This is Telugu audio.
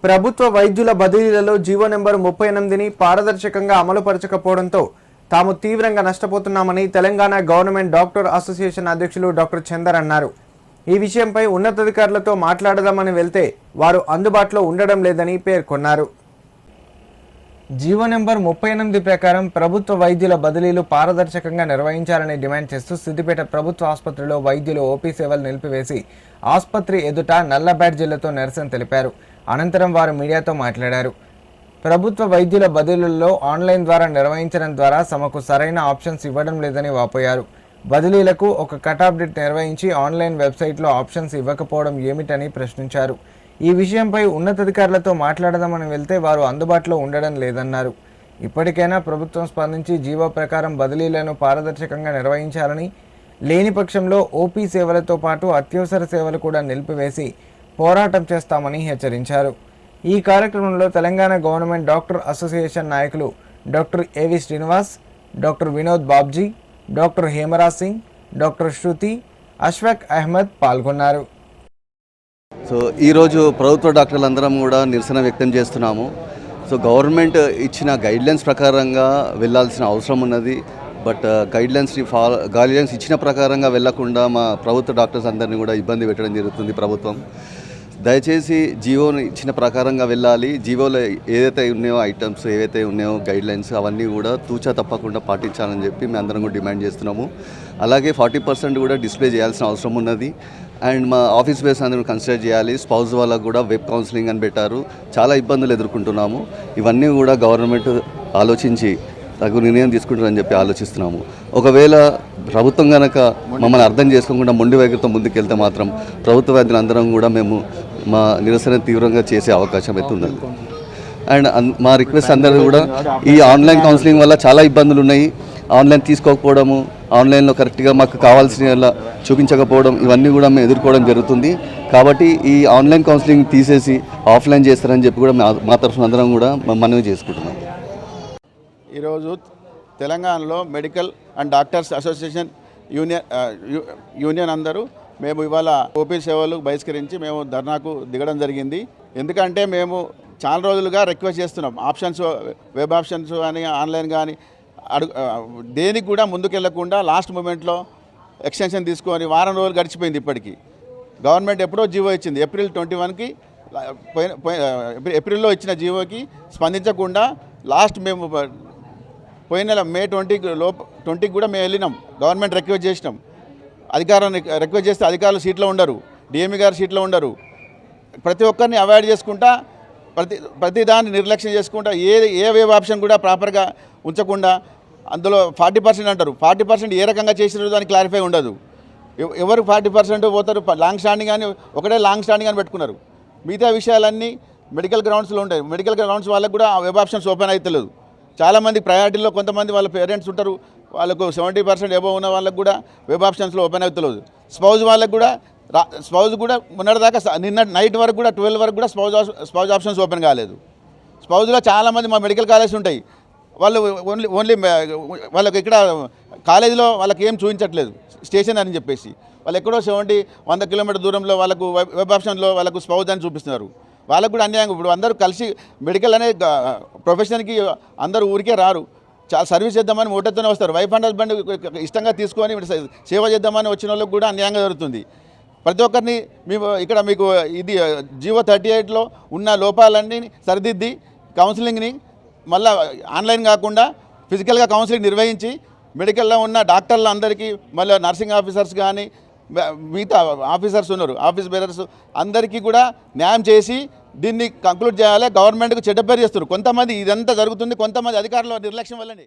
ప్రభుత్వ వైద్యుల బదిలీలలో జీవో నెంబర్ 38ని పారదర్శకంగా అమలుపరచకపోవడంతో తాము తీవ్రంగా నష్టపోతున్నామని తెలంగాణ గవర్నమెంట్ డాక్టర్ అసోసియేషన్ అధ్యక్షులు డాక్టర్ చందర్ అన్నారు. ఈ విషయంపై ఉన్నతాధికారులతో మాట్లాడదామని వెళ్తే వారు అందుబాటులో ఉండడం లేదని పేర్కొన్నారు. జీవో నెంబర్ 38 ప్రకారం ప్రభుత్వ వైద్యుల బదిలీలు పారదర్శకంగా నిర్వహించాలని డిమాండ్ చేస్తూ సిద్దిపేట ప్రభుత్వ ఆసుపత్రిలో వైద్యులు ఓపీ సేవలు నిలిపివేసి ఆసుపత్రి ఎదుట నల్ల బ్యాడ్జీలతో నిరసన తెలిపారు. అనంతరం వారు మీడియాతో మాట్లాడారు. ప్రభుత్వ వైద్యుల బదిలీల్లో ఆన్లైన్ ద్వారా నిర్వహించడం ద్వారా తమకు సరైన ఆప్షన్స్ ఇవ్వడం లేదని వాపోయారు. బదిలీలకు ఒక కటాఫ్ డేట్ నిర్వహించి ఆన్లైన్ వెబ్సైట్లో ఆప్షన్స్ ఇవ్వకపోవడం ఏమిటని ప్రశ్నించారు. ఈ విషయంపై ఉన్నతాధికారులతో మాట్లాడదామని వెళ్తే వారు అందుబాటులో ఉండడం లేదన్నారు. ఇప్పటికైనా ప్రభుత్వం స్పందించి జీవో ప్రకారం బదిలీలను పారదర్శకంగా నిర్వహించాలని, లేని పక్షంలో ఓపీ సేవలతో పాటు అత్యవసర సేవలు కూడా నిలిపివేసి పోరాటం చేస్తామని హెచ్చరించారు. ఈ కార్యక్రమంలో తెలంగాణ గవర్నమెంట్ డాక్టర్ అసోసియేషన్ నాయకులు doctor A V Srinivas, doctor Vinod Babji, doctor Hemraj Singh, doctor Shruti, Ashfaq Ahmed పాల్గొన్నారు. సో ఈరోజు ప్రభుత్వ డాక్టర్లందరం కూడా నిరసన వ్యక్తం చేస్తున్నాము. సో గవర్నమెంట్ ఇచ్చిన గైడ్లైన్స్ ప్రకారంగా వెళ్ళాల్సిన అవసరం ఉన్నది. బట్ గైడ్లైన్స్ ఇచ్చిన ప్రకారంగా వెళ్లకుండా మా ప్రభుత్వ డాక్టర్స్ అందరినీ కూడా ఇబ్బంది పెట్టడం జరుగుతుంది ప్రభుత్వం. దయచేసి జీవోని ఇచ్చిన ప్రకారంగా వెళ్ళాలి. జీవోలో ఏదైతే ఉన్నాయో ఐటమ్స్, ఏవైతే ఉన్నాయో గైడ్లైన్స్ అవన్నీ కూడా తూచా తప్పకుండా పాటించాలని చెప్పి మేము అందరం కూడా డిమాండ్ చేస్తున్నాము. అలాగే 40% కూడా డిస్ప్లే చేయాల్సిన అవసరం ఉన్నది. అండ్ మా ఆఫీస్ బేస్ అందరూ కన్సిడర్ చేయాలి. స్పౌజ్ వాళ్ళకు కూడా వెబ్ కౌన్సిలింగ్ అని పెట్టారు. చాలా ఇబ్బందులు ఎదుర్కొంటున్నాము. ఇవన్నీ కూడా గవర్నమెంట్ ఆలోచించి తగు నిర్ణయం తీసుకుంటారని చెప్పి ఆలోచిస్తున్నాము. ఒకవేళ ప్రభుత్వం కనుక మమ్మల్ని అర్థం చేసుకోకుండా మొండి వైఖరితో ముందుకెళ్తే మాత్రం ప్రభుత్వ వైద్యులందరం కూడా మేము మా నిరసన తీవ్రంగా చేసే అవకాశం అయితే ఉన్నది. అండ్ మా రిక్వెస్ట్ అందరూ కూడా ఈ ఆన్లైన్ కౌన్సిలింగ్ వల్ల చాలా ఇబ్బందులు ఉన్నాయి. ఆన్లైన్ తీసుకోకపోవడము, ఆన్లైన్లో కరెక్ట్గా మాకు కావాల్సిన చూపించకపోవడం, ఇవన్నీ కూడా మేము ఎదుర్కోవడం జరుగుతుంది. కాబట్టి ఈ ఆన్లైన్ కౌన్సిలింగ్ తీసేసి ఆఫ్లైన్ చేస్తారని చెప్పి కూడా మా తరఫున అందరం కూడా మనవి చేసుకుంటున్నాం. ఈరోజు తెలంగాణలో medical and doctors association union అందరూ మేము ఇవాళ ఓపీ సేవలు బహిష్కరించి మేము ధర్నాకు దిగడం జరిగింది. ఎందుకంటే మేము చాలా రోజులుగా రిక్వెస్ట్ చేస్తున్నాం. ఆప్షన్స్, వెబ్ ఆప్షన్స్ కానీ ఆన్లైన్ కానీ దేనికి కూడా ముందుకెళ్లకుండా లాస్ట్ మూమెంట్లో ఎక్స్టెన్షన్ తీసుకొని వారం రోజులు గడిచిపోయింది. ఇప్పటికీ గవర్నమెంట్ ఎప్పుడో జీవో ఇచ్చింది. ఏప్రిల్ 21కి ఏప్రిల్లో ఇచ్చిన జీవోకి స్పందించకుండా లాస్ట్ మేము పోయిన నెల మే 20కి కూడా మేము వెళ్ళినాం. గవర్నమెంట్ రిక్వెస్ట్ చేసినాం. అధికారాన్ని రిక్వెస్ట్ చేస్తే అధికారులు సీట్లో ఉండరు, డిఎంఈ గారు సీట్లో ఉండరు. ప్రతి ఒక్కరిని అవాయిడ్ చేసుకుంటా, ప్రతి దాన్ని నిర్లక్ష్యం చేసుకుంటా, ఏ వేవ్ ఆప్షన్ కూడా ప్రాపర్గా ఉంచకుండా అందులో 40% అంటారు. 40% ఏ రకంగా చేసినారు దానికి క్లారిఫై ఉండదు. ఎవరు 40% పోతారు? లాంగ్ స్టాండింగ్ అని ఒకటే లాంగ్ స్టాండింగ్ అని పెట్టుకున్నారు. మిగతా విషయాలన్నీ మెడికల్ గ్రౌండ్స్లో ఉంటాయి. మెడికల్ గ్రౌండ్స్ వాళ్ళకు కూడా వెబ్ ఆప్షన్స్ ఓపెన్ అవుతలేదు. చాలామంది ప్రయారిటీలో కొంతమంది వాళ్ళ పేరెంట్స్ ఉంటారు, వాళ్ళకు 70% ఎబో ఉన్న వాళ్ళకు కూడా వెబ్ ఆప్షన్స్లో ఓపెన్ అవుతలేదు. స్పౌజ్ వాళ్ళకు కూడా మొన్నటిదాకా నిన్న నైట్ వరకు కూడా 12 వరకు కూడా స్పౌజ్ ఆప్షన్స్ ఓపెన్ కాలేదు. స్పౌజ్లో చాలామంది మా మెడికల్ కాలేజ్ ఉంటాయి. వాళ్ళు ఓన్లీ వాళ్ళకి ఇక్కడ కాలేజీలో వాళ్ళకి ఏం చూపించట్లేదు స్టేషన్ అని చెప్పేసి. వాళ్ళు ఎక్కడో 70-100 కిలోమీటర్ దూరంలో వాళ్ళకు వెబ్ ఆప్షన్లో వాళ్ళకు స్పౌజ్ అని చూపిస్తున్నారు. వాళ్ళకు కూడా అన్యాయం. ఇప్పుడు అందరూ కలిసి మెడికల్ అనే ప్రొఫెషన్కి అందరూ ఊరికే రారు. చాలా సర్వీస్ చేద్దామని మోటతోనే వస్తారు. వైఫ్ అండ్ హస్బెండ్ ఇష్టంగా తీసుకొని సేవ చేద్దామని వచ్చిన వాళ్ళకి కూడా అన్యాయంగా జరుగుతుంది. ప్రతి ఒక్కరిని ఇక్కడ మీకు ఇది జీవో 38లో ఉన్న లోపాలన్నీ సరిదిద్ది కౌన్సిలింగ్ని మళ్ళీ ఆన్లైన్ కాకుండా ఫిజికల్గా కౌన్సిలింగ్ నిర్వహించి మెడికల్లో ఉన్న డాక్టర్లు అందరికీ, మళ్ళీ నర్సింగ్ ఆఫీసర్స్ కానీ మిగతా ఆఫీసర్స్ ఉన్నారు, ఆఫీస్ బేరర్స్ అందరికీ కూడా న్యాయం చేసి దీన్ని కంక్లూడ్ చేయాలి. గవర్నమెంట్కు చెడ్డ పేరు చేస్తారు కొంతమంది. ఇదంతా జరుగుతుంది కొంతమంది అధికారుల నిర్లక్ష్యం వల్లనే.